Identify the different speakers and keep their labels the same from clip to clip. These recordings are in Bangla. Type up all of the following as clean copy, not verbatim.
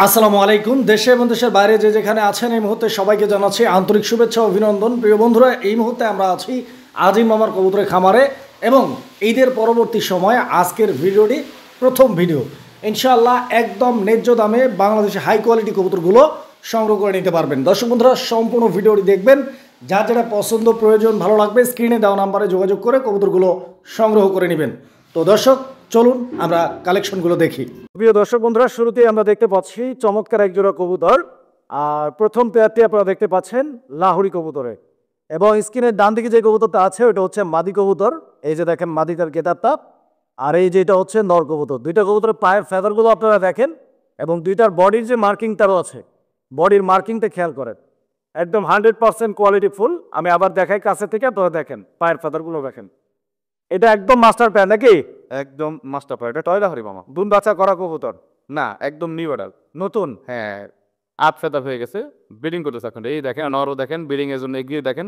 Speaker 1: আসসালামু আলাইকুম। দেশে এবং দেশের বাইরে যে যেখানে আছেন এই মুহূর্তে সবাইকে জানাচ্ছি আন্তরিক শুভেচ্ছা ও অভিনন্দন। প্রিয় বন্ধুরা, এই মুহূর্তে আমরা আছি আজিম মামার কবুতরের খামারে এবং ঈদের পরবর্তী সময় আজকের ভিডিওটি প্রথম ভিডিও। ইনশাআল্লাহ একদম ন্যায্য দামে বাংলাদেশে হাই কোয়ালিটি কবুতরগুলো সংগ্রহ করে নিতে পারবেন। দর্শক বন্ধুরা, সম্পূর্ণ ভিডিওটি দেখবেন। যা যেটা পছন্দ প্রয়োজন ভালো লাগবে স্ক্রিনে দেওয়া নাম্বারে যোগাযোগ করে কবুতরগুলো সংগ্রহ করে নেবেন। তো দর্শক, চলুন আমরা কালেকশনগুলো দেখি। প্রিয় দর্শক বন্ধুরা, শুরুতেই আমরা দেখতে পাচ্ছি চমৎকার এক জোড়া কবুতর। আর প্রথম পেয়ারটি আপনারা দেখতে পাচ্ছেন লাহোরি কবুতরে, এবং স্ক্রিনের ডান দিকে যে কবুতরটা আছে ওটা হচ্ছে মাদি কবুতর। এই যে দেখেন মাদিটার গেটারটা, আর এই যে এটা হচ্ছে নর কবুতর। দুইটা কবুতরের পায়ের ফেদারগুলো আপনারা দেখেন, এবং দুইটার বডির যে মার্কিংটাও আছে, বডির মার্কিংটা খেয়াল করেন, একদম 100% কোয়ালিটি ফুল। আমি আবার দেখাই কাছে থেকে, আপনারা দেখেন পায়ের ফেদারগুলো দেখেন। এটা একদম মাস্টার পেয়ার নাকি?
Speaker 2: একদম মাস্টার পার। এটা টয়লা হরি মামা।
Speaker 1: দুন বাচ্চা করা কবুতর
Speaker 2: না, একদম নিউ অর্ডার।
Speaker 1: নতুন।
Speaker 2: হ্যাঁ, আট ফেদা হয়ে গেছে, ব্রিডিং করতেছে এখন। এই দেখেন, নরও দেখেন, ব্রিডিং এর জন্য এগিয়ে দেখেন,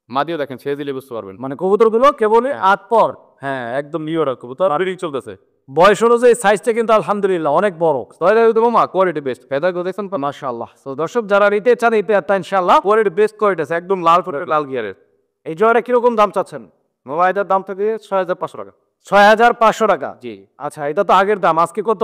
Speaker 2: মাদিও দেখেন, ছেড়ে দিলে বুঝতে পারবেন।
Speaker 1: মানে কবুতরগুলো কেবল আট পর।
Speaker 2: হ্যাঁ, একদম নিউ অর্ডার কবুতর, ব্রিডিং চলতেছে।
Speaker 1: বয়স অনুযায়ী সাইজটা কিন্তু আলহামদুলিল্লাহ অনেক বড়।
Speaker 2: টয়লা হরি মামা কোয়ালিটি বেস্ট। ফেদা গুলো দেখছেন
Speaker 1: মাশাআল্লাহ। তো দর্শক যারা নিতে চান এই পেয়ারটা ইনশাআল্লাহ
Speaker 2: কোয়ালিটি বেস্ট কোয়ালিটি আছে, একদম লাল ফুটের লাল গিয়ারের।
Speaker 1: এই জোড়াটা কিরকম দাম চাচ্ছেন?
Speaker 2: মামা এটার দাম থাকে ৬,৫০০ টাকা।
Speaker 1: ৬,৫০০ টাকা।
Speaker 2: জি।
Speaker 1: আচ্ছা, এটা তো আগের দাম, আজকে কত?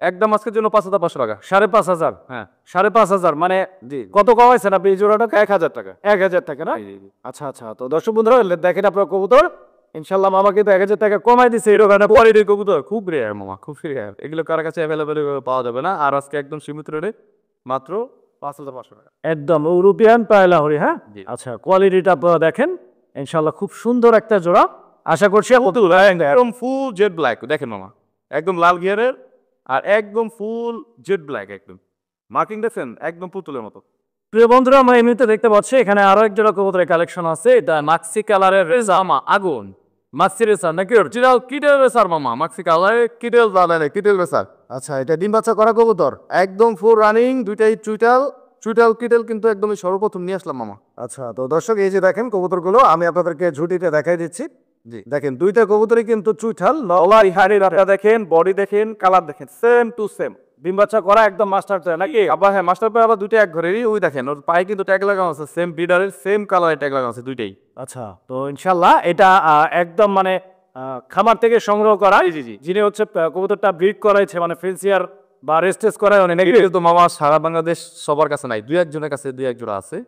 Speaker 2: একদম আজকের জন্য ৫,৫০০ টাকা।
Speaker 1: ৫,৫০০।
Speaker 2: হ্যাঁ
Speaker 1: ৫,৫০০ মানে
Speaker 2: জি।
Speaker 1: কত কমাইছেন আপনি এই জোড়াটাকে?
Speaker 2: ১,০০০ টাকা।
Speaker 1: ১,০০০ টাকা না?
Speaker 2: জি, জি।
Speaker 1: আচ্ছা আচ্ছা। তো দর্শক বন্ধুরা দেখেন আপনার কবুতর, ইনশাল্লাহ মামা কিন্তু ১,০০০ টাকা কমাই দিচ্ছে। এর ওখানে
Speaker 2: কোয়ালিটির কবুতর খুব রেয়ার মামা, খুব রেয়ার। এগুলো কার কাছে অ্যাভেলেবেল পাওয়া যাবে না। আর আজকে একদম সীমিত রেটে মাত্র ৫,৫০০ টাকা।
Speaker 1: একদম ইউরোপিয়ান পায়লাহরি। হ্যাঁ,
Speaker 2: জি।
Speaker 1: আচ্ছা, কোয়ালিটিটা আপনারা দেখেন, ইনশাল্লাহ খুব সুন্দর একটা জোড়া। আশা করছি
Speaker 2: একদম ফুল জেড ব্ল্যাক দেখেন মামা, একদম লাল গিয়ারের, আর একদম ফুল জেড ব্ল্যাক, একদম মার্কিং দেখছেন, একদম পুতুলের মতো।
Speaker 1: প্রিয় বন্ধুরা, আমরা এমনিতে দেখতে পাচ্ছি এখানে আরো এক জোড়া কবুতরের কালেকশন আছে। এটা মাক্সি কালারের রেজামা আগুন মাক্সি রেসার নাকি?
Speaker 2: অরিজিনাল কিটেল রেসার মামা, মাক্সি কালারে কিটেল দাঁড়ায়, কিটেল রেসার।
Speaker 1: আচ্ছা, এটা ডিম বাচ্চা করা কবুতর?
Speaker 2: একদম ফুল রানিং, দুইটাই চুইটাল। চুইটাল কিটেল কিন্তু একদমই সর্বপ্রথম নিয়ে আসলাম মামা।
Speaker 1: আচ্ছা, তো দর্শক এই যে দেখেন কবুতরগুলো আমি আপনাদেরকে ঝুটিতে দেখাই দিচ্ছি।
Speaker 2: জি।
Speaker 1: দেখেন দুইটা কবুতরই কিন্তু চুইঠাল। নলা ইহারির আপনারা দেখেন, বডি দেখেন, কালার দেখেন, সেম টু সেম। ডিম বাচ্চা করা একদম মাস্টার চায় নাকি?
Speaker 2: আবার হ্যাঁ, মাস্টার পায়, আবার দুইটা এক ঘরেরই। ওই দেখেন ওর পায়ে কিন্তু ট্যাগ লাগানো আছে, সেম ব্রিডারের সেম কালারের ট্যাগ লাগানো আছে দুইটাই।
Speaker 1: আচ্ছা, তো ইনশাল্লাহ এটা একদম মানে খামার থেকে সংগ্রহ করা।
Speaker 2: জি জি।
Speaker 1: যিনি হচ্ছে কবুতরটা ব্রিড করাইছে, মানে ফেন্সিয়ার বা রেস্টেস করায় অনেক নাকি?
Speaker 2: তো মামা সারা বাংলাদেশ সবার কাছে নাই, দুই একজনের কাছে দুই এক জোড়া আছে।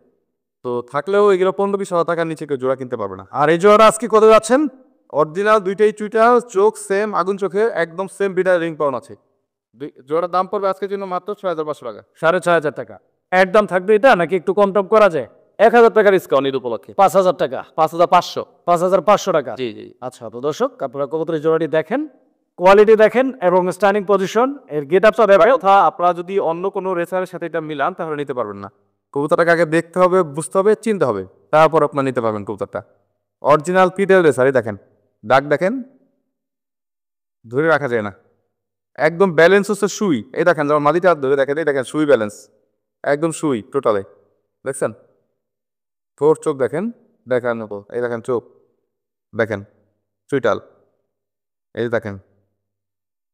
Speaker 2: তো থাকলেও এগুলো ১৫-২০ হাজার টাকার নিচে কেউ জোড়া কিনতে পারবে না।
Speaker 1: আর এই জোড়া আজকে কত যাচ্ছেন?
Speaker 2: অরিজিনাল দুইটাই চুইটা, চোখ সেম, আগুন চোখে, একদম সেম ব্রিডার রিং পাউন আছে। জোড়ার দাম পড়বে আজকের জন্য মাত্র ৬,৫০০ টাকা।
Speaker 1: ৬,৫০০ টাকা একদম থাকবে এটা, নাকি একটু কম টম করা যায়?
Speaker 2: ১,০০০ টাকা ডিসকাউন্ট ঈদ উপলক্ষে।
Speaker 1: ৫,০০০ টাকা।
Speaker 2: ৫,৫০০।
Speaker 1: ৫,৫০০ টাকা।
Speaker 2: জি জি।
Speaker 1: আচ্ছা, তো দর্শক আপনারা কবুতরের জোড়াটি দেখেন, কোয়ালিটি দেখেন, এবং স্ট্যান্ডিং পজিশন, এর গেট আপটা দেখেন।
Speaker 2: আপনারা যদি অন্য কোনো রেসারের সাথে এটা মিলান তাহলে নিতে পারবেন না। কবুতরটাকে আগে দেখতে হবে, বুঝতে হবে, চিনতে হবে, তারপর আপনার নিতে পারবেন কবুতরটা। অরিজিনাল পিটেল রেসারই দেখেন, দাগ দেখেন, ধরে রাখা যায় না। একদম ব্যালেন্স হচ্ছে সুই। এই দেখেন, যেমন মাদিটা ধরে দেখেন, এই দেখেন সুই ব্যালেন্স, একদম সুই টোটালে। দেখছেন ফোর চোখ দেখেন, দেখার মতো। এই দেখেন চোখ দেখেন, সুইটাল। এই দেখেন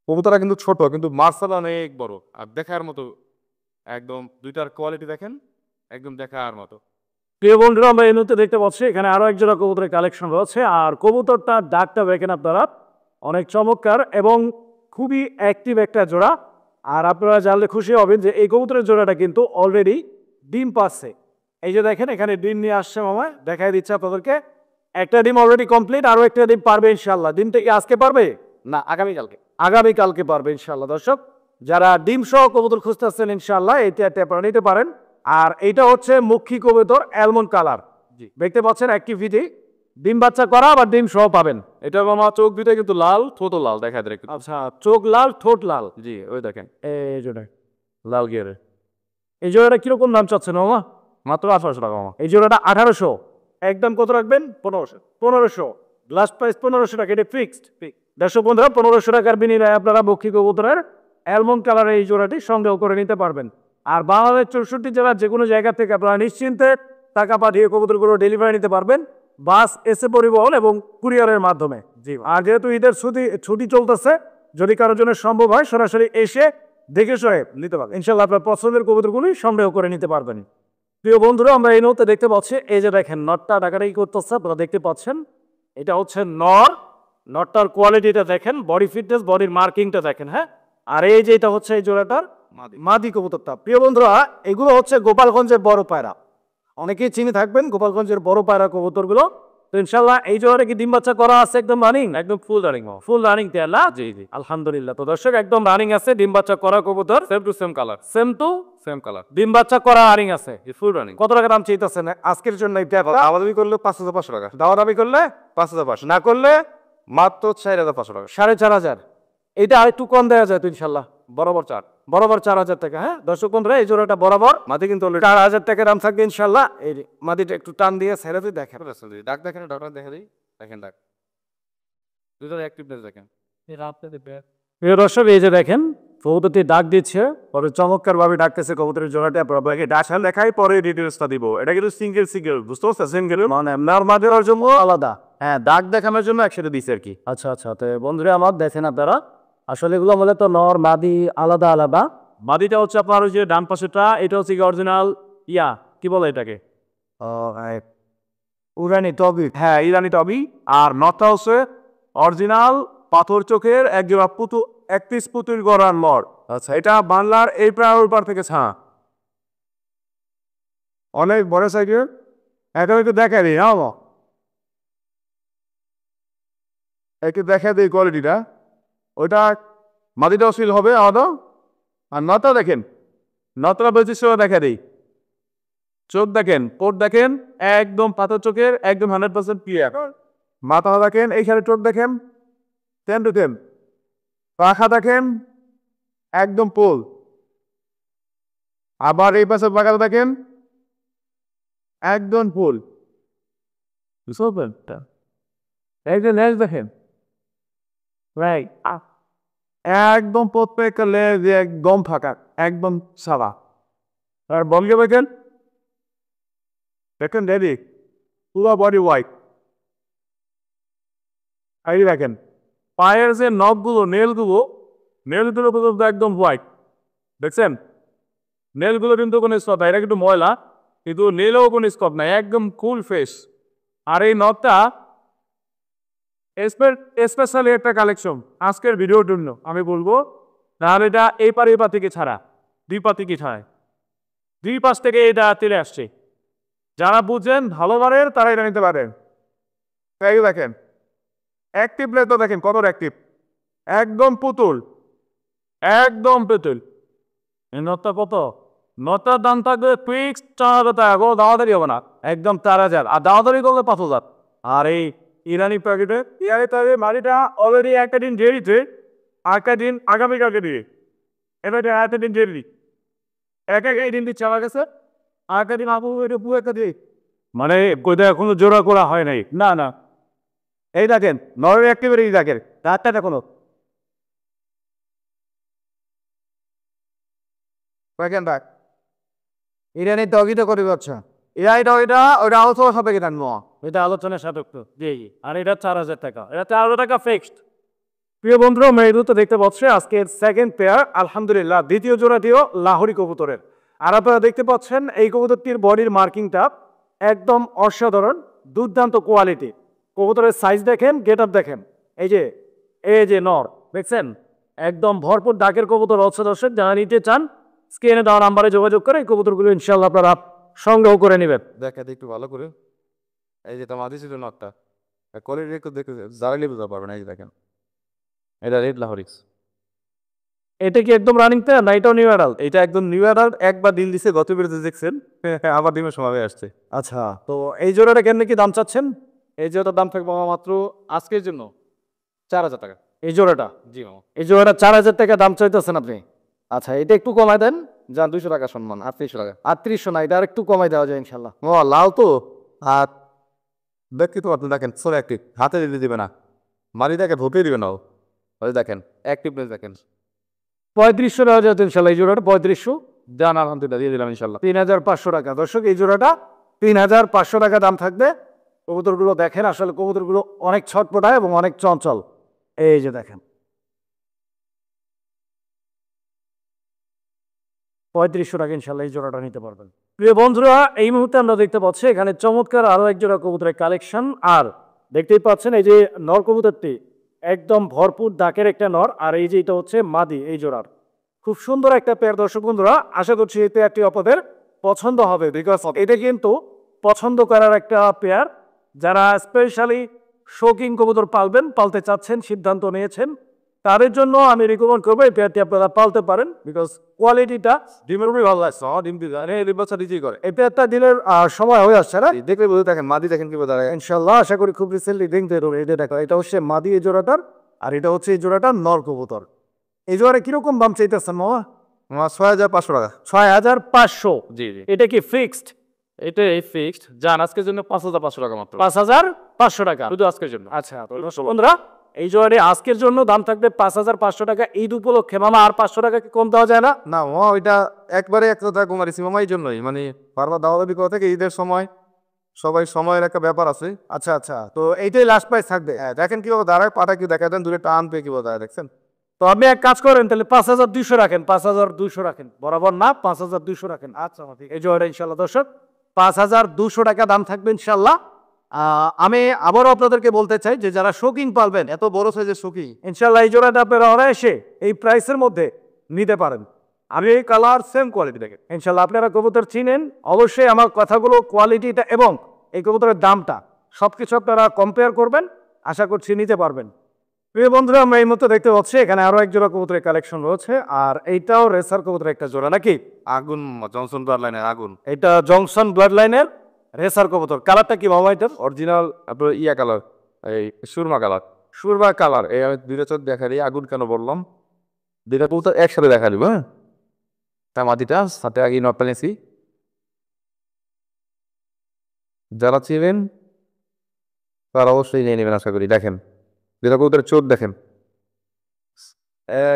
Speaker 2: কবুতরটা কিন্তু ছোট, কিন্তু মার্শাল অনেক বড় আর দেখার মতো। একদম দুইটার কোয়ালিটি দেখেন, একদম দেখার মতো।
Speaker 1: প্রিয় বন্ধুরা, আমরা এই মুহূর্তে দেখতে পাচ্ছি এখানে আরো এক জোড়া কবুতরের কালেকশন রয়েছে। আর কবুতরটা ডাকটা দেখেন আপনারা, অনেক চমৎকার এবং খুবই অ্যাক্টিভ একটা জোড়া। আর আপনারা জানলে খুশি হবেন যে এই কবুতরের জোড়াটা কিন্তু অলরেডি ডিম পাচ্ছে। এই যে দেখেন এখানে ডিম নিয়ে আসছে মামা, দেখাই দিচ্ছে আপনাদেরকে। একটা ডিম অলরেডি কমপ্লিট, আরো একটা ডিম পারবে ইনশাল্লাহ। ডিমটা কি আজকে পারবে?
Speaker 2: না, আগামীকালকে।
Speaker 1: আগামীকালকে পারবে ইনশাল্লাহ। দর্শক যারা ডিম সহ কবুতর খুঁজতেছেন ইনশাল্লাহ এটা আপনারা নিতে পারেন। আর এইটা হচ্ছে মুখী কবুতর, অ্যালমন্ড কালার।
Speaker 2: জি।
Speaker 1: দেখতে পাচ্ছেন অ্যাক্টিভিটি, ডিম বাচ্চা করা আবার ডিম সহ পাবেন।
Speaker 2: এটা মামা চোখ দুইটা কিন্তু লাল, ঠোঁটও লাল, দেখা যায় একটু।
Speaker 1: আচ্ছা, চোখ লাল, ঠোঁট লাল।
Speaker 2: জি, ওই দেখেন
Speaker 1: এই জোড়া,
Speaker 2: লাল গিয়ারে।
Speaker 1: এই জোড়াটা কিরকম দাম চাচ্ছেন মামা?
Speaker 2: মাত্র ১৮০০ টাকা মামা।
Speaker 1: এই জোড়াটা ১৮০০। একদম কত রাখবেন? ১৫০০। ১৫০০ লাস্ট প্রাইস, ১৫০০ টাকা, এটা ফিক্সড। দর্শক বন্ধুরা, ১৫০০ টাকার বিনিময়ে আপনারা মুখী কবুতরের অ্যালমন্ড কালারের এই জোড়াটি সংগ্রহ করে নিতে পারবেন। আর বাংলাদেশ ৬৪ জেলার যে কোনো জায়গা থেকে আপনারা নিশ্চিন্তে টাকা পাঠিয়ে কবুতরগুলো ডেলিভারি নিতে পারবেন, বাস, এসএ পরিবহন এবং কুরিয়ারের মাধ্যমে। জি। আর যেহেতু ঈদের ছুটি চলতেছে, যদি কারোর জন্য সম্ভব হয় সরাসরি এসে দেখে শুনে নিতে পারবেন ইনশাল্লাহ। আপনার পছন্দের কবুতরগুলি সংগ্রহ করে নিতে পারবেন। প্রিয় বন্ধুরা, আমরা এই মুহূর্তে দেখতে পাচ্ছি, এই যে দেখেন নটটা ডাকাডাকি করতেছে, আপনারা দেখতে পাচ্ছেন। এটা হচ্ছে নর। নটটার কোয়ালিটিটা দেখেন, বডি ফিটনেস, বডির মার্কিংটা দেখেন। হ্যাঁ, আর এই যে এটা হচ্ছে এই জোড়াটার মাদি কবুতরটা। প্রিয় বন্ধুরা, এগুলো হচ্ছে গোপালগঞ্জের বড় পায়রা। অনেকেই চিনে থাকবেন গোপালগঞ্জের বড় পায়রা কবুতরগুলো। তো ইনশাল্লাহ এই জোড়াটা কি ডিম বাচ্চা করা আছে? একদম রানিং,
Speaker 2: একদম ফুল রানিং।
Speaker 1: ফুল রানিং তেলা।
Speaker 2: জি জি,
Speaker 1: আলহামদুলিল্লাহ। তো দর্শক, একদম রানিং আছে, ডিম বাচ্চা করা কবুতর,
Speaker 2: same to same colour,
Speaker 1: same to
Speaker 2: same colour,
Speaker 1: ডিম বাচ্চা করা রানিং আছে,
Speaker 2: ফুল রানিং।
Speaker 1: কত টাকা দাম চাইতেছেন আজকের জন্য?
Speaker 2: দাওয়া দাবি করলে 5,500 টাকা,
Speaker 1: দাওয়া দাবি করলে
Speaker 2: 5,500,
Speaker 1: না করলে
Speaker 2: মাত্র 4,500 টাকা।
Speaker 1: 4,500। এটা আরেকটু কম দেওয়া যায় তো ইনশাল্লাহ?
Speaker 2: বরাবর 4,
Speaker 1: বরাবর 4,000 টাকা। হ্যাঁ দর্শক বন্ধুরা, এই জোড়াটা বরাবর
Speaker 2: মাটি কিন্তু
Speaker 1: 4,000 টাকা দাম থাকবে ইনশাল্লাহ। এই মাটিটা একটু টান দিয়ে ছেড়ে দিয়ে দেখেন।
Speaker 2: ডাক দেখেন, ডাকটা দেখে দিই, দেখেন ডাক, দুটোর অ্যাক্টিভনেস দেখেন।
Speaker 1: প্রিয় দর্শক, এই যে দেখেন কবুতরটি ডাক দিচ্ছে, পরে চমৎকার ভাবে ডাকতেছে কবুতরের জোড়াটা। আপনাকে ডাকা দেখাই, পরে ডিটেলসটা দিব। এটা কিন্তু সিঙ্গেল, বুঝতে পারছেন? সিঙ্গেল মানে নরমাদের জন্য আলাদা, হ্যাঁ ডাক দেখানোর জন্য একসাথে দিছে আর কি। আচ্ছা আচ্ছা, তো বন্ধুরা আমার দেখেন আপনারা, আসলে এগুলো আমাদের তো নর মাদি আলাদা আলাদা। মাদিটা হচ্ছে আপনার ওই যে ডান পাশেটা, এটা হচ্ছে অরিজিনাল কি বলে এটাকে, ইরানি টবি। হ্যাঁ, ইরানি টবি। আর নটটা হচ্ছে অরিজিনাল পাথর চোখের একজোড়া পুতু, এক পিস পুতুল গড়ার নর।
Speaker 2: আচ্ছা, এটা বাংলার এই প্রায় ওর পার থেকে
Speaker 1: অনেক বড় সাইজের। এটা একটু দেখা দিই, হ্যাঁ
Speaker 2: একটু দেখা দিই কোয়ালিটিটা। ওইটা মাটিটাও সিল হবে আমাদের। আর নটা দেখেন, নটা বৈশিষ্ট্য দেখা দিই। চোখ দেখেন, পোট দেখেন, একদম পাথর চোখের, একদম 100% ক্লিয়ার। মাথা দেখেন, এইখানে চোখ দেখেন 10 to 10, পাখা দেখেন একদম পোল। আবার এই পাশে পাখা দেখেন একদম পোল।
Speaker 1: একদম লেজ দেখেন, রাইট,
Speaker 2: একদম প্রত্যেকটা লেজ একদম ফাঁকা, একদম সাদা। আর বলকে দেখেন, দেখেন ডেডি, পুরো বডি হোয়াইট। এই দেখেন পায়ের যে নখগুলো, নেলগুলো পর্যন্ত একদম হোয়াইট। দেখছেন নেলগুলো কিন্তু কোনো স্কপ নাই, এটা কিন্তু ময়লা, কিন্তু নেলেও কোনো স্কপ নাই, একদম কুল ফেস। আর এই নখটা স্পেশালি একটা কালেকশন আজকের ভিডিওর জন্য আমি বলবো। নাহলে এটা এই পা থেকে ছাড়া, দুই পা থেকে ছাড়ায়, দুই পাশ থেকে এটা চলে আসছে। যারা বুঝেন ভালো মানের তারা এটা নিতে পারেন। তাই দেখেন অ্যাক্টিভ লেগ তো দেখেন কত অ্যাক্টিভ, একদম পুতুল, একদম পুতুল।
Speaker 1: এই নটটা কত? নটটার দাম থাকবে ফিক্স 4,000 টাকা, কোনো দাওয়াদারি হবে না, একদম 4,000। আর দাওয়াদারি করলে 5,000। আর এই ইরানি প্যাকেটে মাটিটা অলরেডি একটা দিন দিয়ে দিচ্ছে, একটা দিন আগামীকালকে দিয়ে, এটা একটা দিন দিয়ে দিই, এই দিন দিচ্ছে আমার কাছে, আর একটা দিন আপু এটা পুরো একটা দিই, মানে কোথায় এখনো জোড়া করা হয় নাই। না না, এই দেখেন নরের একেবারে এই দেখেন রাতটা এখনো দেখেন দেখ ইরানি টগিটা করে পাচ্ছ। ইরানি টগিটা ওটা আলোচনা সাপেক্ষে টানবো, এটা আলোচনার সাপেক্ষ। জি, আর এটা 4,000 টাকা, এটা 4,000 টাকা ফিক্সড। প্রিয় বন্ধুরা, মেয়েদু তো দেখতে পাচ্ছি আজকের সেকেন্ড পেয়ার, আলহামদুলিল্লাহ দ্বিতীয় জোড়াটিও লাহোরি কবুতরের। আর আপনারা দেখতে পাচ্ছেন এই কবুতরটির বডির মার্কিংটা একদম অসাধারণ, দুর্দান্ত কোয়ালিটি। কবুতরের সাইজ দেখেন, গেট আপ দেখেন, এই যে নর দেখছেন, একদম ভরপুর ডাকের কবুতর হচ্ছে। দর্শক যারা নিতে চান স্ক্রিনে দেওয়া নাম্বারে যোগাযোগ করে এই কবুতরগুলো ইনশাল্লাহ আপনারা সংগ্রহ করে নেবেন।
Speaker 2: দেখা দিই একটু ভালো করে, এই যে তোমার ছিল নটটা কোয়ালিটি একটু দেখে জারাইলে বুঝতে পারবেন। এই যে দেখেন এটা রেড লাহোরিক্স।
Speaker 1: এটা কি একদম রানিং পেয়ার না এটাও নিউ অ্যাডাল্ট?
Speaker 2: এটা একদম নিউ অ্যাডাল্ট, একবার ডিম দিছে গত বিরতি দেখছেন, আবার ডিমের সময় আসছে।
Speaker 1: আচ্ছা, তো এই জোড়াটা কেন কি দাম চাচ্ছেন?
Speaker 2: এই জোড়াটার দাম থাকবে মাত্র আজকের জন্য 4,000 টাকা।
Speaker 1: এই জোড়াটা?
Speaker 2: জি মামা,
Speaker 1: এই জোড়াটা 4,000 টাকা দাম চাইতেছেন আপনি? আচ্ছা, এটা একটু কমাই দেন,
Speaker 2: যান 200 টাকা সম্মান, 3800 টাকা।
Speaker 1: 3800 না, এটা আর একটু কমাই দেওয়া যায় ইনশাল্লাহ।
Speaker 2: ও লাল তো, আর দেখি তো আপনি দেখেন সব অ্যাক্টিভ, হাতে দিতে দিবে না, মারি দেখে ভোটে দিবে না। ওই দেখেন অ্যাক্টিভনেস দেখেন।
Speaker 1: 3500 দেওয়া যায় ইনশাল্লাহ এই জোড়াটা? 3500
Speaker 2: যান, আলহামদুলিল্লাহ দিয়ে দিলাম ইনশাল্লাহ।
Speaker 1: 3,500 টাকা। দর্শক এই জোড়াটা 3,500 টাকা দাম থাকবে। কবুতরগুলো দেখেন, আসলে কবুতরগুলো অনেক ছটপটায় এবং অনেক চঞ্চল। এই যে দেখেন 3500 টাকা ইনশাল্লাহ এই জোড়াটা নিতে পারবেন। প্রিয় বন্ধুরা, এই মুহূর্তে আমরা দেখতে পাচ্ছি এখানে চমৎকার আরো এক জোড়া কবুতরের কালেকশন। আর দেখতেই পাচ্ছেন এই যে নর কবুতরটি একদম ভরপুর ডাকের একটা নর, আর এই যে এটা হচ্ছে মাদি এই জোড়ার। খুব সুন্দর একটা পেয়ার দর্শক বন্ধুরা, আশা করছি এই পেয়ারটি আপনাদের পছন্দ হবে, বিকজ এটা কিন্তু পছন্দ করার একটা পেয়ার। যারা স্পেশালি শৌখিন কবুতর পালতে চাচ্ছেন, সিদ্ধান্ত নিয়েছেন, তাদের জন্য আমি রিকমেন্ড করবো এই পেয়ারটি আপনারা পালতে পারেন, বিকজ কোয়ালিটিটা
Speaker 2: ডিমের উপরে ভালো লাগছে, ডিম দিতে এই বাচ্চা নিজেই করে।
Speaker 1: এই পেয়ারটা দিনের সময় হয়ে আসছে না,
Speaker 2: দেখলে বুঝে দেখেন মাদি দেখেন কিভাবে দাঁড়ায়।
Speaker 1: ইনশাল্লাহ আশা করি খুব রিসেন্টলি দেখতে হবে। এটা দেখো, এটা হচ্ছে মাদি এই জোড়াটার, আর এটা হচ্ছে এই জোড়াটার নর কবুতর। এই জোড়া কিরকম দাম চাইতেছেন মামা?
Speaker 2: 6500 টাকা।
Speaker 1: 6500।
Speaker 2: জি জি,
Speaker 1: এটা কি ফিক্সড?
Speaker 2: এটাই ফিক্সড। জান আজকের জন্য 5500 টাকা মাত্র।
Speaker 1: 5500 টাকা
Speaker 2: শুধু আজকের জন্য।
Speaker 1: আচ্ছা, তো দর্শক বন্ধুরা, এই জোড়াটি আজকের জন্য দাম থাকবে 5500 টাকা। ঈদ উপলক্ষে মামা আর 500 টাকা কি কম দেওয়া যায় না?
Speaker 2: না মামা, ওইটা একবারে এক কথা কমারিছি মামা, এই জন্যই মানে বারবার দাওয়া দাবি করা থেকে ঈদের সময় সবাই সময়ের একটা ব্যাপার আছে।
Speaker 1: আচ্ছা আচ্ছা, তো এইটাই লাস্ট প্রাইস থাকবে।
Speaker 2: হ্যাঁ, দেখেন কিভাবে দাঁড়ায়, পাটা কি দেখা দেন, দূরে টান পেয়ে কিভাবে দাঁড়ায় দেখছেন।
Speaker 1: তো আপনি এক কাজ করেন, তাহলে 5200 রাখেন, 5200 রাখেন, বরাবর না 5200 রাখেন। আচ্ছা ঠিক, এই জোড়াটা ইনশাল্লাহ দর্শক 5200 টাকা দাম থাকবে ইনশাল্লাহ। আমি আবারও আপনাদেরকে বলতে চাই যে যারা শৌখিন পালবেন,
Speaker 2: এত বড় সাইজের সুখী,
Speaker 1: ইনশাল্লাহ এই জোড়াটা আপনারা অনায়াসে এই প্রাইসের মধ্যে নিতে পারেন।
Speaker 2: আমি এই কালার সেম কোয়ালিটি দেখেন।
Speaker 1: ইনশাল্লাহ আপনারা কবুতর চিনেন, অবশ্যই আমার কথাগুলো, কোয়ালিটিটা এবং এই কবুতরের দামটা সবকিছু আপনারা কম্পেয়ার করবেন, আশা করছি নিতে পারবেন। প্রিয় বন্ধুরা, আমরা এই মতো দেখতে পাচ্ছি এখানে আরো এক জোড়া কবুতরের কালেকশন রয়েছে, আর এইটাও রেসার কবুতরের একটা জোড়া নাকি?
Speaker 2: আগুন জনসন ব্লাড লাইনের আগুন।
Speaker 1: এটা জংশন ব্লাড লাইনের রেসার কবুতর। কালারটা কি মামা এটার?
Speaker 2: অরিজিনাল আপনার ইয়া কালার, এই সুরমা কালার। সুরমা কালার, এই আমি দুইটা চোখ দেখালি। আগুন কেন বললাম, দুইটা কবুতর একসাথে দেখা দিব। হ্যাঁ, তা মাটিটা সাথে আগে নটটা নিয়েছি। যারা চিনেন তারা অবশ্যই নিয়ে নেবেন আশা করি। দেখেন দুইটা কবুতরের চোখ দেখেন,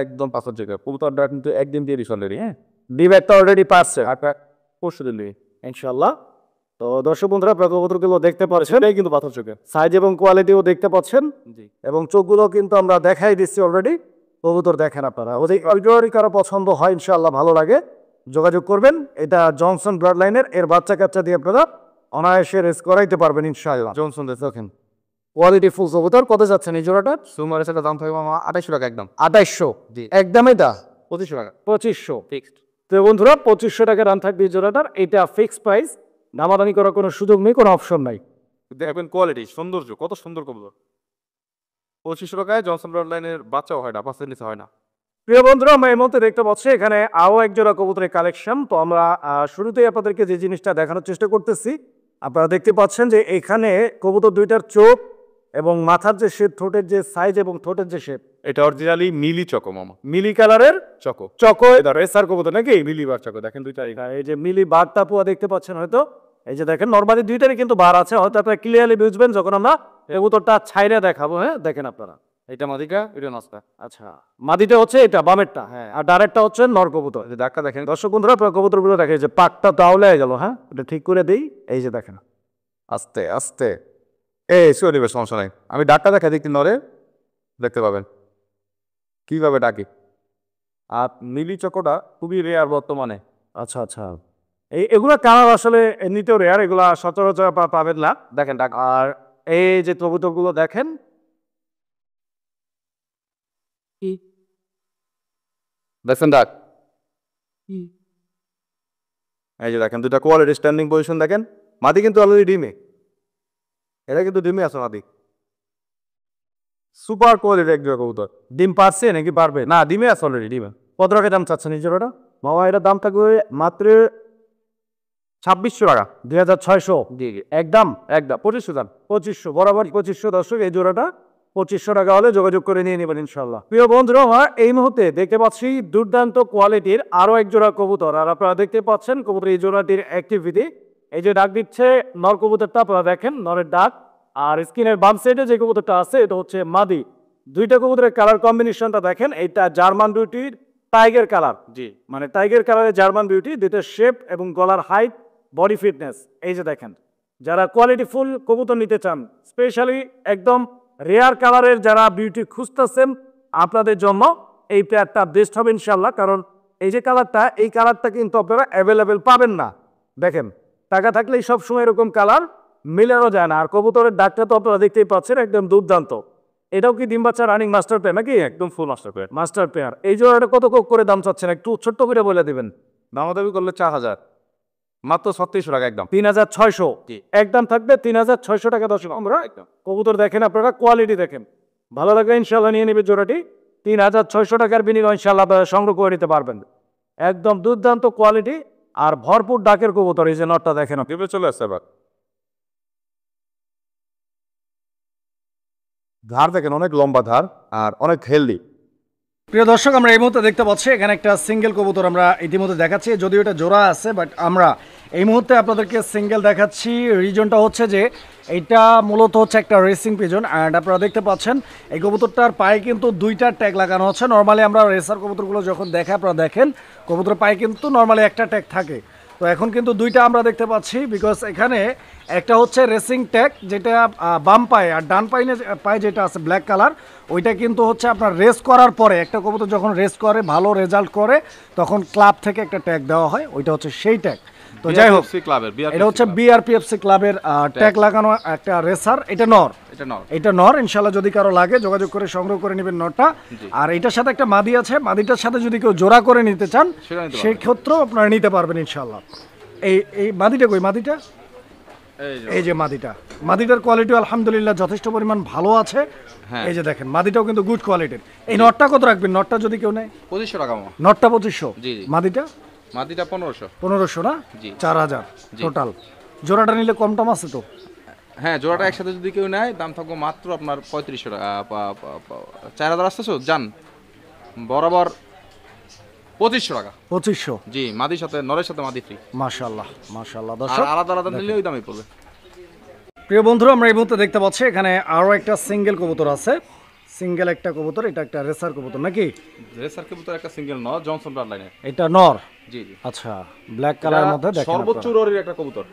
Speaker 2: একদম পাথর জায়গা। কবুতরটা কিন্তু একদিন দিয়ে দিস অলরেডি। হ্যাঁ,
Speaker 1: ডিম একটা অলরেডি পাচ্ছে
Speaker 2: পরশু দিন
Speaker 1: ইনশাল্লাহ। তো দর্শক বন্ধুরা, কবুতরগুলো দেখতে পাচ্ছেন, এই কিন্তু পাথর চোখে সাইজ এবং কোয়ালিটিও দেখতে পাচ্ছেন,
Speaker 2: জি।
Speaker 1: এবং চোখগুলো কিন্তু আমরা দেখাই দিচ্ছি অলরেডি। কবুতর দেখেন আপনারা, ওই কারো পছন্দ হয় ইনশাল্লাহ, ভালো লাগে, যোগাযোগ করবেন। এটা জনসন ব্লাড লাইনের, এর বাচ্চা কাচ্চা দিয়ে আপনারা অনায়াসে রেস করাইতে পারবেন ইনশাল্লাহ।
Speaker 2: জনসন দেখেন
Speaker 1: কোয়ালিটি ফুল কবুতর। কত যাচ্ছেন এই জোড়াটা?
Speaker 2: সুমারের সাথে দাম থাকবে আমার 2800 টাকা একদম।
Speaker 1: 2800?
Speaker 2: জি
Speaker 1: একদম। এটা
Speaker 2: 2500 টাকা
Speaker 1: 2500
Speaker 2: ফিক্সড।
Speaker 1: তো বন্ধুরা, 2500 টাকা দাম থাকবে এই জোড়াটার। এটা ফিক্সড প্রাইস, দামাদামি করার কোনো সুযোগ নেই, কোনো অপশন নাই।
Speaker 2: দেখবেন কোয়ালিটি, সৌন্দর্য, কত সুন্দর কবুতর। 2500 টাকায় জনসন ব্লাড লাইনের বাচ্চাও হয় না, বাচ্চার নিচে হয় না।
Speaker 1: প্রিয় বন্ধুরা, আমরা এই মুহূর্তে দেখতে পাচ্ছি এখানে আরও এক জোড়া কবুতরের কালেকশন। তো আমরা শুরুতেই আপনাদেরকে যে জিনিসটা দেখানোর চেষ্টা করতেছি, আপনারা দেখতে পাচ্ছেন যে এখানে কবুতর দুইটার চোখ এবং মাথার যে শেপ, ঠোঁটের যে সাইজ এবং ঠোঁটের যে শেপ,
Speaker 2: এটা অরিজিনালি মিলি চকো মামা,
Speaker 1: মিলি কালারের
Speaker 2: চকো
Speaker 1: চকো রেসার কবুতর নাকি?
Speaker 2: মিলি বার চকো দেখেন দুইটা।
Speaker 1: এই যে মিলি বারটা পুয়া দেখতে পাচ্ছেন হয়তো, এই যে দেখেন নরমালি দুইটারই কিন্তু বার আছে, হয়তো আপনারা ক্লিয়ারলি বুঝবেন যখন আমরা কবুতরটা ছাইরে দেখাবো। হ্যাঁ, দেখেন আপনারা,
Speaker 2: এটা মাদিকা, এটা নাস্তা।
Speaker 1: আচ্ছা, মাদিটা হচ্ছে এটা বামেরটা, হ্যাঁ, আর ডারেরটা হচ্ছে নর কবুতর।
Speaker 2: এই ডাক্কা দেখেন।
Speaker 1: দর্শক বন্ধুরা, কবুতরগুলো দেখে যে পাকটা তাহলে গেল। হ্যাঁ, এটা ঠিক করে দেই। এই যে দেখেন,
Speaker 2: আস্তে আস্তে, এই শুয়ে নিবে, সমস্যা নাই। আমি ডাক্কা দেখা দেখি নরে, দেখতে পাবেন কিভাবে ডাকি। আর মিলি চকোটা খুবই রেয়ার বর্তমানে।
Speaker 1: আচ্ছা আচ্ছা, এগুলা কালার আসলে এমনিতেও রেয়ার, এগুলা সচরাচর পাবেন না। দেখেন ডাক, আর এই যে কবুতরগুলো দেখেন,
Speaker 2: দেখছেন ডাক, এই যে দেখেন দুটা কোয়ালিটি স্ট্যান্ডিং পজিশন দেখেন। মাদি কিন্তু অলরেডি ডিমে, এটা কিন্তু ডিমে আছে মাদি। সুপার কোয়ালিটি এক কবুতর।
Speaker 1: ডিম পারছে নাকি পারবে?
Speaker 2: না, ডিমে আছে অলরেডি, ডিমে।
Speaker 1: কত টাকা দাম চাচ্ছেন এই জোড়াটা মামা? এটা দাম থাকবে মাত্র
Speaker 2: 2600 টাকা।
Speaker 1: 2600?
Speaker 2: জি জি,
Speaker 1: একদম
Speaker 2: একদম 2500 দাম।
Speaker 1: 2500 বরাবর 2500 দর্শক। এই জোড়াটা 2500 টাকা হলে যোগাযোগ করে নিয়ে নেবেন ইনশাল্লাহ। প্রিয় বন্ধুরা, আমার এই মুহূর্তে দেখতে পাচ্ছি দুর্দান্ত কোয়ালিটির আরো এক জোড়া কবুতর, আর আপনারা দেখতে পাচ্ছেন কবুতর এই জোড়াটির অ্যাক্টিভিটি। এই যে ডাক দিচ্ছে নর কবুতরটা, আপনারা দেখেন নরের ডাক। আর স্ক্রিনের বাম সাইডে যে কবুতরটা আছে এটা হচ্ছে মাদি। দুইটা কবুতরের কালার কম্বিনেশনটা দেখেন, এইটা জার্মান বিউটির টাইগার কালার,
Speaker 2: জি,
Speaker 1: মানে টাইগার কালারের জার্মান বিউটি। দুইটা শেপ এবং গলার হাইট, বডি ফিটনেস, এই যে দেখেন। যারা কোয়ালিটি ফুল কবুতর নিতে চান, স্পেশালি একদম রেয়ার কালারের যারা বিউটি খুঁজতেছেন, আপনাদের জন্য এই পেয়ারটা বেস্ট হবে ইনশাল্লাহ। কারণ এই যে কালারটা, এই কালারটা কিন্তু আপনারা অ্যাভেলেবেল পাবেন না। দেখেন টাকা থাকলেই সব সময় এরকম কালার মিলানো যায় না। আর কবুতরের ডাকটা তো আপনারা দেখতেই পাচ্ছেন, একদম দুর্দান্ত। এটাও কি ডিম বাচ্চা রানিং মাস্টার পেয়ার নাকি?
Speaker 2: একদম ফুল মাস্টার পেয়ার।
Speaker 1: Master pair. এই জোড়াটা কত করে দাম চাচ্ছেন একটু ছোট্ট করে বলে দিবেন।
Speaker 2: দামাদামি করলে 4000, মাত্র 3600 টাকা একদম।
Speaker 1: 3600
Speaker 2: জি।
Speaker 1: একদম থাকবে 3600 টাকা। দর্শক আমরা কবুতর দেখেন, আপনারা কোয়ালিটি দেখেন, ভালো লাগবে ইনশাল্লাহ নিয়ে নেবে জোড়াটি। 3600 টাকার বিনিময়ে ইনশাল্লাহ আপনারা সংগ্রহ করে নিতে পারবেন। একদম দুর্দান্ত কোয়ালিটি আর ভরপুর ডাকের কবুতর। এই যে নটটা দেখেন,
Speaker 2: ডিমে চলে আসছে এবার। ধার দেখেন, অনেক লম্বা ধার আর অনেক হেলদি।
Speaker 1: প্রিয় দর্শক, আমরা এই মুহূর্তে দেখতে পাচ্ছি এখানে একটা সিঙ্গেল কবুতর আমরা ইতিমধ্যে দেখাচ্ছি, যদিও এটা জোড়া আছে, বাট আমরা এই মুহূর্তে আপনাদেরকে সিঙ্গেল দেখাচ্ছি। রিজনটা হচ্ছে যে এটা মূলত হচ্ছে একটা রেসিং পিজন। অ্যান্ড আপনারা দেখতে পাচ্ছেন এই কবুতরটার পায়ে কিন্তু দুইটা ট্যাগ লাগানো হচ্ছে। নর্মালি আমরা রেসার কবুতরগুলো যখন দেখে আপনারা দেখেন কবুতরের পায়ে কিন্তু নর্মালি একটা ট্যাগ থাকে, তো এখন কিন্তু দুইটা আমরা দেখতে পাচ্ছি। বিকজ এখানে একটা হচ্ছে রেসিং ট্যাগ যেটা বাম পায়ে, আর ডান পায়ে যেটা আছে ব্ল্যাক কালার, ওইটা কিন্তু হচ্ছে আপনার রেস করার পরে, একটা কবুতর যখন রেস করে ভালো রেজাল্ট করে তখন ক্লাব থেকে একটা ট্যাগ দেওয়া হয়, ওইটা হচ্ছে সেই ট্যাগ। তো যাই হোক, এটা হচ্ছে বিআরপিএফসি ক্লাবের ট্যাগ লাগানো একটা রেসার। এটা নর ইনশাল্লাহ যদি কারো লাগে যোগাযোগ করে সংগ্রহ করে নেবেন নরটা। আর এটার সাথে একটা মাদি আছে, মাদিটার সাথে যদি কেউ জোড়া করে নিতে চান সেই ক্ষেত্রেও আপনারা নিতে পারবেন ইনশাল্লাহ। এই মাদিটা কই? মাদিটা এই যে মাদিটার কোয়ালিটি আলহামদুলিল্লাহ যথেষ্ট পরিমাণ ভালো আছে। এই যে দেখেন মাদিটাও কিন্তু গুড কোয়ালিটির। এই নটটা কত রাখবেন? নটটা যদি কেউ নেয়
Speaker 2: 2500 টাকা।
Speaker 1: নটটা 2500, মাদিটা 1500 না? 4000 টোটাল। জোড়াটা নিলে কম টম আছে তো?
Speaker 2: হ্যাঁ, জোড়াটা একসাথে যদি কেউ নেয় দাম থাকবে মাত্র আপনার 3500 টাকা। 4000 আসতেছো যান বরাবর 2500 টাকা।
Speaker 1: 2500
Speaker 2: জি, মাদির সাথে নরের সাথে মাদি ফ্রি।
Speaker 1: মাশাআল্লাহ
Speaker 2: আর
Speaker 1: দর্শক,
Speaker 2: আলাদা আলাদা নিলে ওই দামই পড়বে।
Speaker 1: প্রিয় বন্ধুরা, আমরা এই মুহূর্তে দেখতে পাচ্ছি এখানে আরো একটা সিঙ্গেল কবুতর আছে। সিঙ্গেল একটা কবুতর, এটা একটা রেসার কবুতর নাকি?
Speaker 2: রেসার কবুতর একটা সিঙ্গেল নর, জনসন ব্লাড লাইনের।
Speaker 1: এটা নর?
Speaker 2: জি।
Speaker 1: আচ্ছা, ব্ল্যাক কালারের মধ্যে দেখেন,
Speaker 2: সর্বোচ্চ রোরের একটা কবুতর।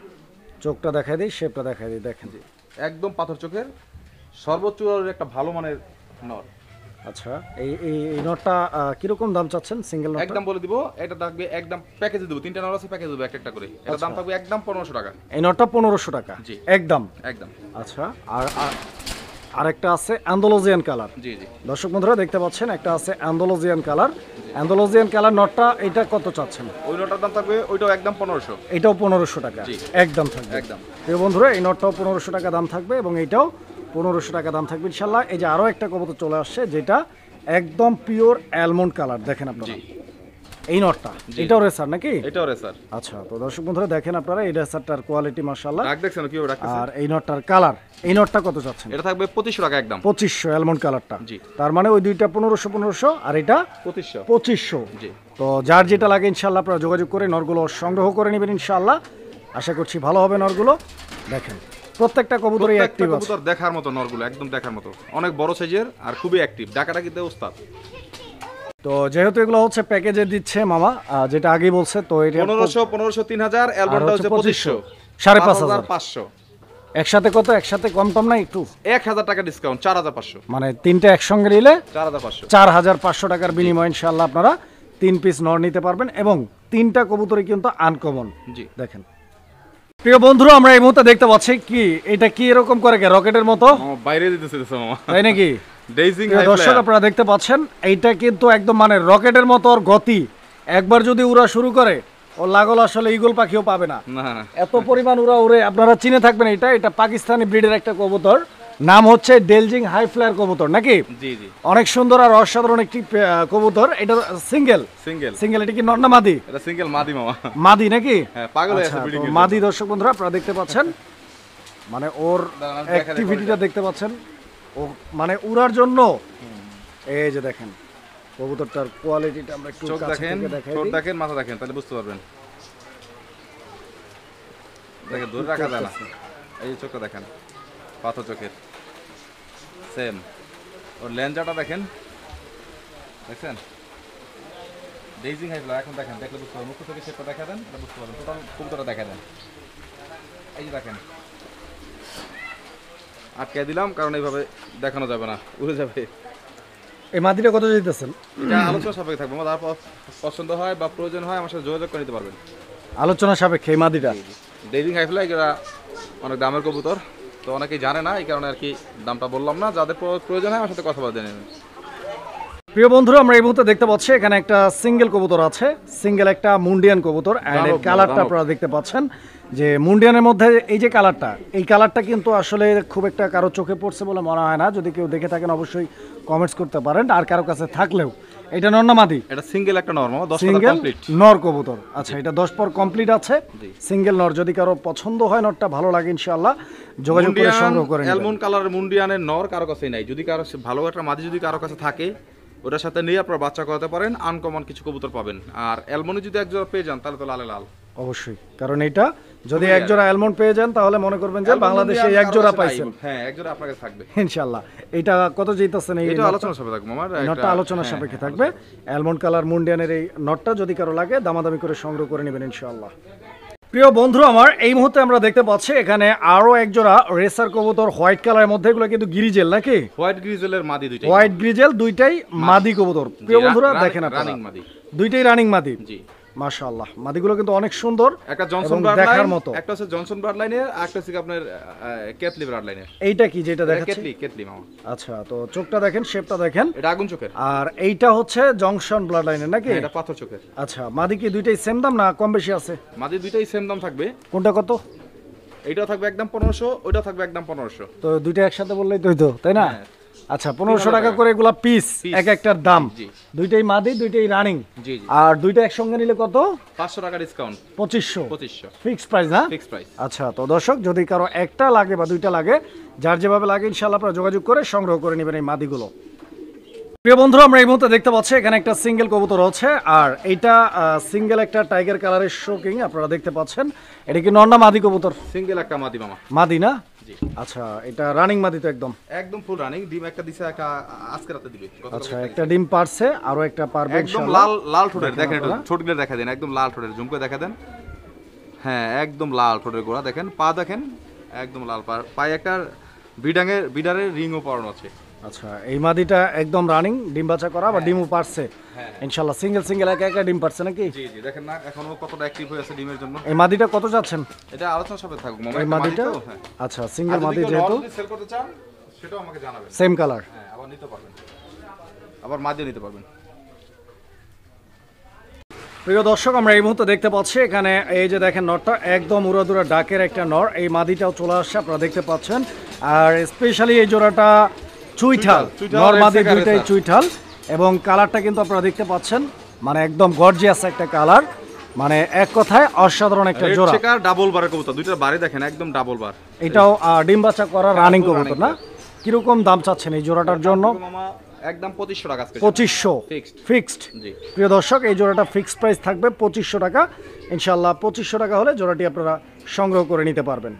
Speaker 1: চোখটা দেখাই দিই, শেপটা দেখাই দিই, দেখেন
Speaker 2: একদম পাথর চোখের সর্বোচ্চ রোরের একটা ভালো মানের নর।
Speaker 1: আচ্ছা, এই নটটা কিরকম দাম চাচ্ছেন সিঙ্গেল নট?
Speaker 2: একদম বলে দিব, এটা থাকবে একদম প্যাকেজে দেব, তিনটা নর আছে প্যাকেজে দেব একটা করে। এটা দাম থাকবে একদম 1500 টাকা।
Speaker 1: এই নটটা 1500 টাকা? জি, একদম। আচ্ছা, আর আরেকটা আছে অ্যান্ডালুজিয়ান কালার।
Speaker 2: জি।
Speaker 1: দর্শক বন্ধুরা দেখতে পাচ্ছেন একটা আছে অ্যান্ডালুজিয়ান কালার। নটটা এটা কত চাচ্ছেন?
Speaker 2: ওই নটটার দাম থাকবে ওইটাও একদম 1500।
Speaker 1: এটাও 1500 টাকা একদম থাকবে। প্রিয় বন্ধুরা, এই নটটাও 1500 টাকা দাম থাকবে এবং এইটাও 1500 টাকা দাম থাকবে ইনশাল্লাহ। এই যে আরো একটা কবুতর চলে আসছে যেটা একদম পিওর অ্যালমন্ড কালার, দেখেন আপনারা এই নটটা। এটাও রেসার নাকি?
Speaker 2: এটাও রেসার।
Speaker 1: আচ্ছা, তো দর্শক বন্ধুরা দেখেন আপনারা এই রেসারটার কোয়ালিটি মাশাআল্লাহ।
Speaker 2: রাখ দেখছেন কিভাবে রাখতেছে।
Speaker 1: আর এই নটটার কালার, এই নটটা কত চাচ্ছেন?
Speaker 2: এটা থাকবে 2500 টাকা একদম।
Speaker 1: 2500 অ্যালমন্ড কালারটা। তার মানে ওই দুইটা 1500 আর এটা 2500।
Speaker 2: জি।
Speaker 1: তো যার যেটা লাগে ইনশাআল্লাহ আপনারা যোগাযোগ করে নরগুলো সংগ্রহ করে নেবেন ইনশাআল্লাহ। আশা করছি ভালো হবে নরগুলো। দেখেন প্রত্যেকটা কবুতরই অ্যাক্টিভ আছে।
Speaker 2: কবুতর দেখার মতো, নরগুলো একদম দেখার মতো, অনেক বড় সাইজের আর খুবই অ্যাক্টিভ, ডাকাডাকিতে ওস্তাদ।
Speaker 1: তো যেহেতু এগুলো হচ্ছে প্যাকেজে দিচ্ছে মামা, যেটা আগেই বলছে, তো এটা
Speaker 2: 1500 3000, অ্যালবামটা হচ্ছে 2500,
Speaker 1: 5500। একসাথে কত? একসাথে কম টম না একটু?
Speaker 2: 1000 টাকা ডিসকাউন্ট, 4500।
Speaker 1: মানে তিনটা একসঙ্গে নিলে
Speaker 2: 4500
Speaker 1: টাকার বিনিময়ে ইনশাআল্লাহ আপনারা 3 পিস নর নিতে পারবেন এবং তিনটা কবুতরই কিন্তু আনকমন।
Speaker 2: জি, দেখেন
Speaker 1: প্রিয় বন্ধুরা, আমরা এই মুহূর্তে দেখতে পাচ্ছি কি এটা কি এরকম করে রকেটের মতো
Speaker 2: বাইরে দিতেছে মামা,
Speaker 1: তাই নাকি?
Speaker 2: ডেজিং হাই
Speaker 1: দর্শক আপনারা দেখতে পাচ্ছেন এইটা কিন্তু একদম মানে রকেটের মতো ওর গতি। একবার যদি উড়া শুরু করে ও লাগল আসলে ঈগল পাখিও পাবে না, এত পরিমাণ উড়ে। আপনারা চিনে থাকবেন এটা পাকিস্তানি ব্রিডের একটা কবুতর, নাম হচ্ছে ডেলজিং হাই ফ্লায়ার কবুতর নাকি?
Speaker 2: জি।
Speaker 1: অনেক সুন্দর আর অসাধারণ একটি কবুতর। এটা সিঙ্গেল। এটা কি নর না মাদি?
Speaker 2: এটা সিঙ্গেল মাদি মামা।
Speaker 1: মাদি নাকি?
Speaker 2: হ্যাঁ, পাগল হয়ে আছে
Speaker 1: ব্রিডিং এর। মাদি দর্শক বন্ধুরা আপনারা দেখতে পাচ্ছেন, মানে ওর অ্যাক্টিভিটিটা দেখতে পাচ্ছেন, ও মানে উড়ার জন্য। এই যে দেখেন কবুতরটার কোয়ালিটিটা আমরা একটু
Speaker 2: চোখ দেখেন, ঠোঁট দেখেন, মাথা দেখেন, তাহলে বুঝতে পারবেন। দেখেন দূরে রাখা যায় না। এই চোখটা দেখেন, পাথর চোখের সেম। ওর লেঞ্জাটা দেখেন, দেখছেন? ডেজিং হাই ফ্লায়ার। এখন দেখেন, দেখলে বুঝতে পারবেন। মুখ থেকে শেপটা দেখা দেন, এটা বুঝতে পারবেন। টোটাল কবুতরটা দেখা দেন। এই যে দেখেন, আটকে দিলাম কারণ এইভাবে দেখানো যাবে না, উড়ে যাবে।
Speaker 1: এই মাদিটা কত দিতেছেন?
Speaker 2: এটা আলোচনা সাপেক্ষে থাকবে, আমার পছন্দ হয় বা প্রয়োজন হয় আমার সাথে যোগাযোগ করে নিতে পারবেন।
Speaker 1: আলোচনা সাপেক্ষে এই মাদিটা
Speaker 2: ডেইজিং হাইফ্লাই এরা অনেক দামের কবুতর, তো অনেকেই জানে না, এই কারণে আর কি দামটা বললাম না। যাদের প্রয়োজন হয় আমার সাথে কথা বলে নেবেন।
Speaker 1: প্রিয় বন্ধুরা, আমরা এই মুহূর্তে দেখতে পাচ্ছি এখানে একটা সিঙ্গেল কবুতর আছে, সিঙ্গেল একটা মুন্ডিয়ান কবুতর। এন্ড এর কালারটা আপনারা দেখতে পাচ্ছেন যে মুন্ডিয়ানের মধ্যে এই যে কালারটা, এই কালারটা কিন্তু আসলে খুব একটা কারো চোখে পড়ছে বলে মনে হয় না। যদি কেউ দেখে থাকেন অবশ্যই কমেন্টস করতে পারেন। আর কারো কাছে থাকলেও এটা নর না মাদি?
Speaker 2: এটা সিঙ্গেল একটা নর, 10
Speaker 1: সিঙ্গেল
Speaker 2: কমপ্লিট
Speaker 1: নর কবুতর। আচ্ছা, এটা 10 পর কমপ্লিট আছে, সিঙ্গেল নর। যদি কারো পছন্দ হয়, নরটা ভালো লাগে, ইনশাআল্লাহ যোগাযোগ করে সংগ্রহ করে নেবেন।
Speaker 2: অ্যালমন্ড কালারের মুন্ডিয়ানের নর কারো কাছেই নাই। যদি কারো ভালো একটা মাদি যদি কারো কাছে থাকে, ওটার সাথে নিয়ে আপনারা বাচ্চা করাতে পারেন, আনকমন কিছু কবুতর পাবেন। আর অ্যালমন্ড যদি এক জোড়া পেয়ে যান তাহলে তো লালে লাল।
Speaker 1: অবশ্যই, কারণ এটা যদি এক জোড়া অ্যালমন্ড পেয়ে যান তাহলে মনে করবেন যে বাংলাদেশে এক জোড়া পাইছেন।
Speaker 2: হ্যাঁ, এক জোড়া আপনার কাছে থাকবে
Speaker 1: ইনশাআল্লাহ। এটা কত যেতেছেন? এই
Speaker 2: এটা আলোচনা সাপেক্ষে থাকবে আমার,
Speaker 1: নটটা আলোচনা সাপেক্ষে থাকবে। অ্যালমন্ড কালার মুন্ডিয়ানের এই নটটা যদি কারো লাগে দামাদামি করে সংগ্রহ করে নেবেন ইনশাআল্লাহ। প্রিয় বন্ধু আমার, এই মুহূর্তে আমরা দেখতে পাচ্ছি এখানে আরো এক জোড়া রেসার কবুতর হোয়াইট কালারের মধ্যে। এগুলো কিন্তু গ্রিজেল নাকি?
Speaker 2: হোয়াইট গ্রিজেলের মাদি দুইটাই।
Speaker 1: হোয়াইট গ্রিজেল দুইটাই মাদি কবুতর। প্রিয় বন্ধুরা দেখেন আপনারা,
Speaker 2: রানিং মাদি
Speaker 1: দুইটাই রানিং মাদি।
Speaker 2: জি,
Speaker 1: মাশাআল্লাহ, মাদিগুলো কিন্তু অনেক সুন্দর।
Speaker 2: একটা জনসন ব্রাড
Speaker 1: দেখার মতো।
Speaker 2: একটা হচ্ছে জনসন ব্রাড লাইনের, আর একটা হচ্ছে আপনার কেটলি ব্রাড লাইনের।
Speaker 1: এইটা কি যেটা দেখাচ্ছি?
Speaker 2: কেটলি মামা।
Speaker 1: আচ্ছা, তো চোখটা দেখেন, শেপটা দেখেন।
Speaker 2: এটা আগুন চোখের।
Speaker 1: আর এইটা হচ্ছে জংশন ব্লাড লাইনের নাকি?
Speaker 2: এটা পাথর চোখের।
Speaker 1: আচ্ছা, মাদি কি দুইটাই সেম দাম না কম বেশি আছে?
Speaker 2: মাদি দুইটাই সেম দাম থাকবে।
Speaker 1: কোনটা কত?
Speaker 2: এইটা থাকবে একদম 1500, ওইটা থাকবে একদম 1500।
Speaker 1: তো দুইটা একসাথে বললেই তো হইতো, তাই না?
Speaker 2: হ্যাঁ।
Speaker 1: আচ্ছা, 1500 টাকা করে এগুলা পিস, এক একটার দাম।
Speaker 2: জি।
Speaker 1: দুইটাই মাদি, দুইটাই রানিং।
Speaker 2: জি জি।
Speaker 1: আর দুইটা একসঙ্গে নিলে কত?
Speaker 2: 500 টাকা ডিসকাউন্ট।
Speaker 1: 2500 ফিক্সড প্রাইস না?
Speaker 2: Fix price.
Speaker 1: আচ্ছা, তো দর্শক যদি কারো একটা লাগে বা দুইটা লাগে, যার যেভাবে লাগে ইনশাআল্লাহ আপনারা যোগাযোগ করে সংগ্রহ করে নেবেন এই মাদিগুলো। প্রিয় বন্ধুরা, আমরা এই মুহূর্তে দেখতে পাচ্ছি এখানে একটা সিঙ্গেল কবুতর আছে। আর এইটা সিঙ্গেল একটা টাইগার কালারের শোকিং আপনারা দেখতে পাচ্ছেন। এটা কি নর না মাদি কবুতর?
Speaker 2: সিঙ্গেল একটা মাদি মামা।
Speaker 1: মাদি না?
Speaker 2: জি।
Speaker 1: আচ্ছা, এটা রানিং মাদি তো একদম?
Speaker 2: একদম ফুল রানিং। ডিম একটা দিছে, একটা আজকে রাতে দিবে।
Speaker 1: আচ্ছা, একটা ডিম পারছে, আরো একটা পারবে
Speaker 2: একদম
Speaker 1: ইনশাআল্লাহ।
Speaker 2: লাল লাল ঠোঁটের। দেখেন একটু ঠোঁটগুলো দেখা দেন, একদম লাল ঠোঁটের। জুম করে দেখা দেন। হ্যাঁ, একদম লাল ঠোঁটের গোড়া দেখেন। পা দেখেন, একদম লাল পা। পায়ে একটা বিডারের রিংও পরানো আছে।
Speaker 1: আচ্ছা, এই মাদিটা একদম রানিং, ডিম বাচ্চা করা বা ডিমও পারছে ইনশাআল্লাহ। সিঙ্গেল একা একা ডিম পারছে নাকি?
Speaker 2: জি জি, দেখেন না এখনো কতটা অ্যাক্টিভ হয়ে আছে ডিমের জন্য।
Speaker 1: এই মাদিটা কত যাচ্ছেন?
Speaker 2: এটা আলোচনা সাপেক্ষে থাকুক মামা।
Speaker 1: এই মাদিটা আচ্ছা, সিঙ্গেল মাদি যেহেতু
Speaker 2: সেল করতে চান সেটাও আমাকে জানাবেন।
Speaker 1: Same colour.
Speaker 2: হ্যাঁ, আবার নিতে পারবেন, আবার মাদিও নিতে পারবেন।
Speaker 1: প্রিয় দর্শক, আমরা এই মুহূর্তে দেখতে পাচ্ছি এখানে এই যে দেখেন নরটা একদম উড়াদুরা ডাকের একটা নর। এই মাদিটাও চলে আসছে, আপনারা দেখতে পাচ্ছেন। আর স্পেশালি এই জোড়াটা চুইঠাল, নর মাদি দুইটাই চুইঠাল। এবং কালারটা কিন্তু আপনারা দেখতে পাচ্ছেন, মানে একদম গর্জিয়াস একটা কালার, মানে এক কথায় অসাধারণ একটা জোড়া।
Speaker 2: চেকার ডাবল বারের কবুতর, দুইটার বারে দেখেন একদম ডাবল বার।
Speaker 1: এটাও ডিম বাচ্চা করা রানিং কবুতর না? কিরকম দাম চাচ্ছেন এই জোড়াটার জন্য?
Speaker 2: মামা একদম 2500 টাকা আজকে।
Speaker 1: 2500 ফিক্সড।
Speaker 2: জি।
Speaker 1: প্রিয় দর্শক, এই জোড়াটা ফিক্সড প্রাইস থাকবে 2500 টাকা ইনশাআল্লাহ। 2500 টাকা হলে জোড়াটি আপনারা সংগ্রহ করে নিতে পারবেন।